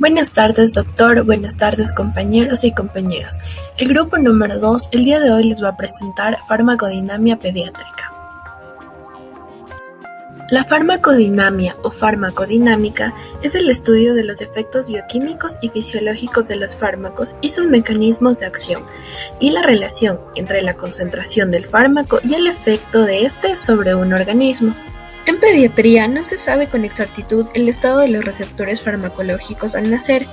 Buenas tardes, doctor. Buenas tardes, compañeros y compañeras. El grupo número 2 el día de hoy les va a presentar farmacodinamia pediátrica. La farmacodinamia o farmacodinámica es el estudio de los efectos bioquímicos y fisiológicos de los fármacos y sus mecanismos de acción, y la relación entre la concentración del fármaco y el efecto de éste sobre un organismo. En pediatría no se sabe con exactitud el estado de los receptores farmacológicos al nacer.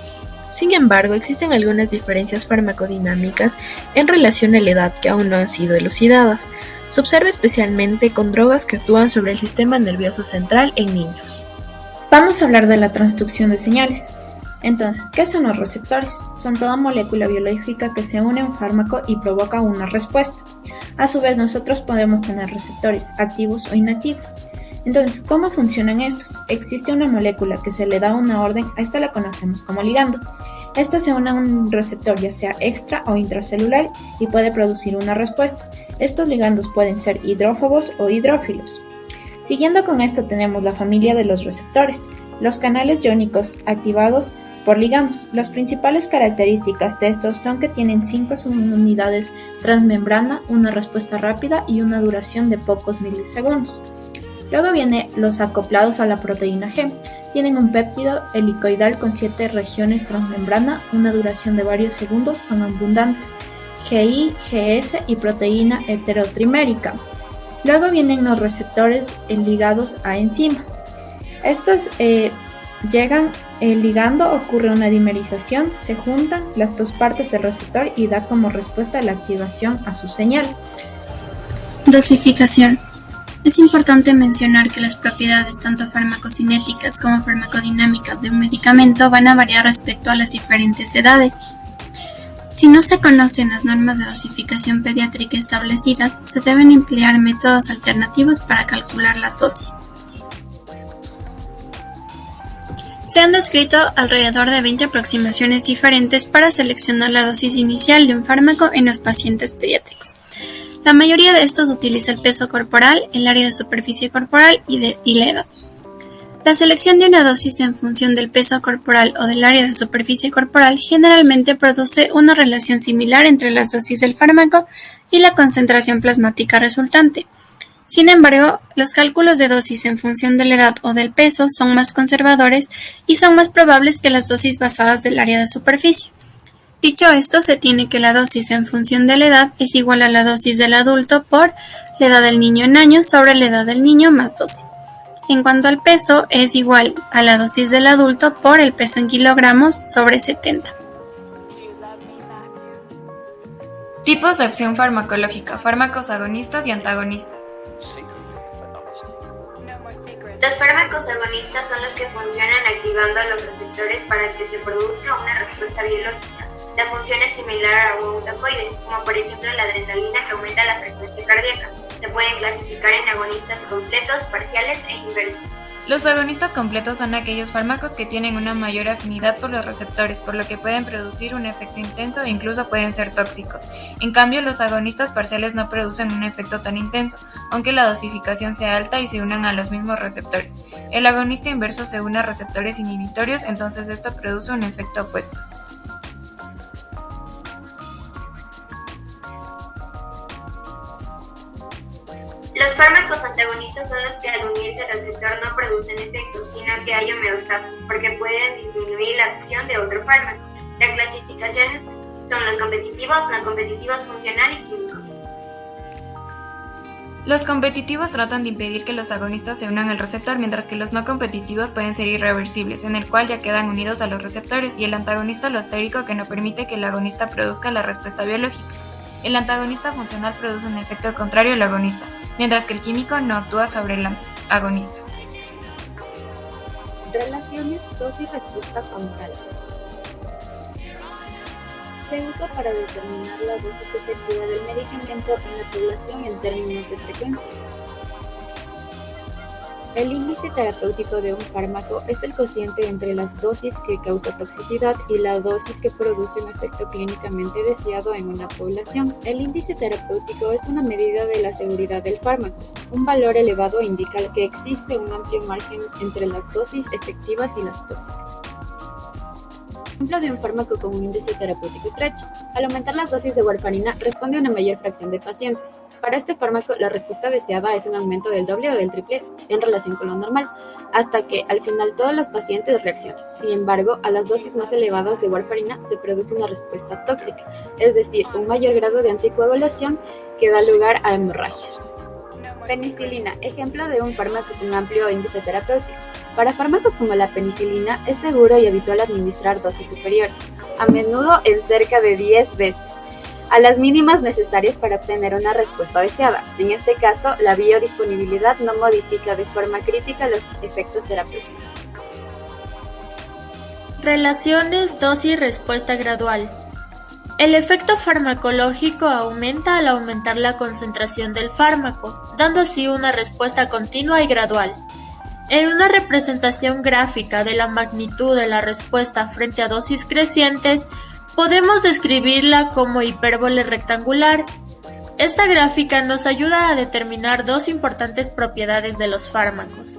Sin embargo, existen algunas diferencias farmacodinámicas en relación a la edad que aún no han sido elucidadas. Se observa especialmente con drogas que actúan sobre el sistema nervioso central en niños. Vamos a hablar de la transducción de señales. Entonces, ¿qué son los receptores? Son toda molécula biológica que se une a un fármaco y provoca una respuesta. A su vez, nosotros podemos tener receptores activos o inactivos. Entonces, ¿cómo funcionan estos? Existe una molécula que se le da una orden, a esta la conocemos como ligando. Esta se une a un receptor ya sea extra o intracelular y puede producir una respuesta. Estos ligandos pueden ser hidrófobos o hidrófilos. Siguiendo con esto tenemos la familia de los receptores, los canales iónicos activados por ligandos. Las principales características de estos son que tienen 5 subunidades transmembrana, una respuesta rápida y una duración de pocos milisegundos. Luego vienen los acoplados a la proteína G. Tienen un péptido helicoidal con 7 regiones transmembrana, una duración de varios segundos, son abundantes. GI, GS y proteína heterotrimérica. Luego vienen los receptores ligados a enzimas. Estos llegan ligando, ocurre una dimerización, se juntan las dos partes del receptor y da como respuesta la activación a su señal. Dosificación. Es importante mencionar que las propiedades tanto farmacocinéticas como farmacodinámicas de un medicamento van a variar respecto a las diferentes edades. Si no se conocen las normas de dosificación pediátrica establecidas, se deben emplear métodos alternativos para calcular las dosis. Se han descrito alrededor de 20 aproximaciones diferentes para seleccionar la dosis inicial de un fármaco en los pacientes pediátricos. La mayoría de estos utiliza el peso corporal, el área de superficie corporal y la edad. La selección de una dosis en función del peso corporal o del área de superficie corporal generalmente produce una relación similar entre las dosis del fármaco y la concentración plasmática resultante. Sin embargo, los cálculos de dosis en función de la edad o del peso son más conservadores y son más probables que las dosis basadas del área de superficie. Dicho esto, se tiene que la dosis en función de la edad es igual a la dosis del adulto por la edad del niño en años sobre la edad del niño más 12. En cuanto al peso, es igual a la dosis del adulto por el peso en kilogramos sobre 70. Tipos de acción farmacológica: fármacos agonistas y antagonistas. Los fármacos agonistas son los que funcionan activando a los receptores para que se produzca una respuesta biológica. La función es similar a un utacoide, como por ejemplo la adrenalina que aumenta la frecuencia cardíaca. Se pueden clasificar en agonistas completos, parciales e inversos. Los agonistas completos son aquellos fármacos que tienen una mayor afinidad por los receptores, por lo que pueden producir un efecto intenso e incluso pueden ser tóxicos. En cambio, los agonistas parciales no producen un efecto tan intenso, aunque la dosificación sea alta y se unan a los mismos receptores. El agonista inverso se une a receptores inhibitorios, entonces esto produce un efecto opuesto. Los fármacos antagonistas son los que al unirse al receptor no producen efecto, sino que hay homeostasis, porque pueden disminuir la acción de otro fármaco. La clasificación son los competitivos, no competitivos, funcional y químico. Los competitivos tratan de impedir que los agonistas se unan al receptor, mientras que los no competitivos pueden ser irreversibles, en el cual ya quedan unidos a los receptores, y el antagonista alostérico que no permite que el agonista produzca la respuesta biológica. El antagonista funcional produce un efecto contrario al agonista, mientras que el químico no actúa sobre el agonista. Relaciones dosis-respuesta frontal. Se usa para determinar la dosis efectiva del medicamento en la población en términos de frecuencia. El índice terapéutico de un fármaco es el cociente entre las dosis que causa toxicidad y la dosis que produce un efecto clínicamente deseado en una población. El índice terapéutico es una medida de la seguridad del fármaco. Un valor elevado indica que existe un amplio margen entre las dosis efectivas y las tóxicas. Ejemplo de un fármaco con un índice terapéutico estrecho. Al aumentar las dosis de warfarina, responde una mayor fracción de pacientes. Para este fármaco, la respuesta deseada es un aumento del doble o del triple en relación con lo normal, hasta que al final todos los pacientes reaccionan. Sin embargo, a las dosis más elevadas de warfarina se produce una respuesta tóxica, es decir, un mayor grado de anticoagulación que da lugar a hemorragias. Penicilina, ejemplo de un fármaco con amplio índice terapéutico. Para fármacos como la penicilina, es seguro y habitual administrar dosis superiores, a menudo en cerca de 10 veces, a las mínimas necesarias para obtener una respuesta deseada. En este caso, la biodisponibilidad no modifica de forma crítica los efectos terapéuticos. Relaciones dosis-respuesta gradual. El efecto farmacológico aumenta al aumentar la concentración del fármaco, dando así una respuesta continua y gradual. En una representación gráfica de la magnitud de la respuesta frente a dosis crecientes, podemos describirla como hipérbole rectangular. Esta gráfica nos ayuda a determinar dos importantes propiedades de los fármacos.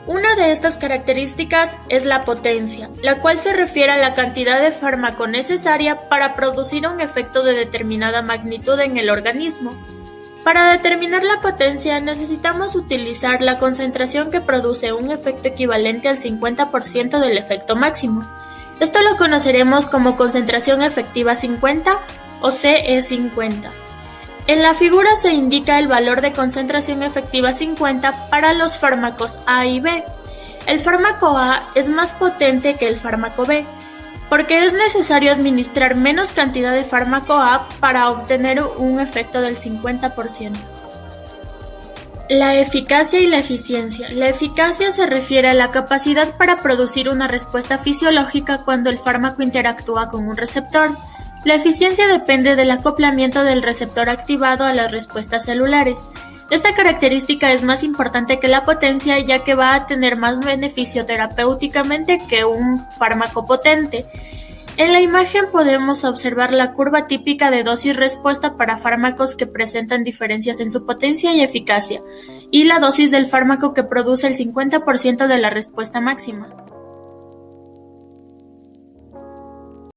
Una de estas características es la potencia, la cual se refiere a la cantidad de fármaco necesaria para producir un efecto de determinada magnitud en el organismo. Para determinar la potencia necesitamos utilizar la concentración que produce un efecto equivalente al 50% del efecto máximo. Esto lo conoceremos como concentración efectiva 50 o CE50. En la figura se indica el valor de concentración efectiva 50 para los fármacos A y B. El fármaco A es más potente que el fármaco B, porque es necesario administrar menos cantidad de fármaco A para obtener un efecto del 50%. La eficacia y la eficiencia. La eficacia se refiere a la capacidad para producir una respuesta fisiológica cuando el fármaco interactúa con un receptor. La eficiencia depende del acoplamiento del receptor activado a las respuestas celulares. Esta característica es más importante que la potencia, ya que va a tener más beneficio terapéuticamente que un fármaco potente. En la imagen podemos observar la curva típica de dosis-respuesta para fármacos que presentan diferencias en su potencia y eficacia, y la dosis del fármaco que produce el 50% de la respuesta máxima.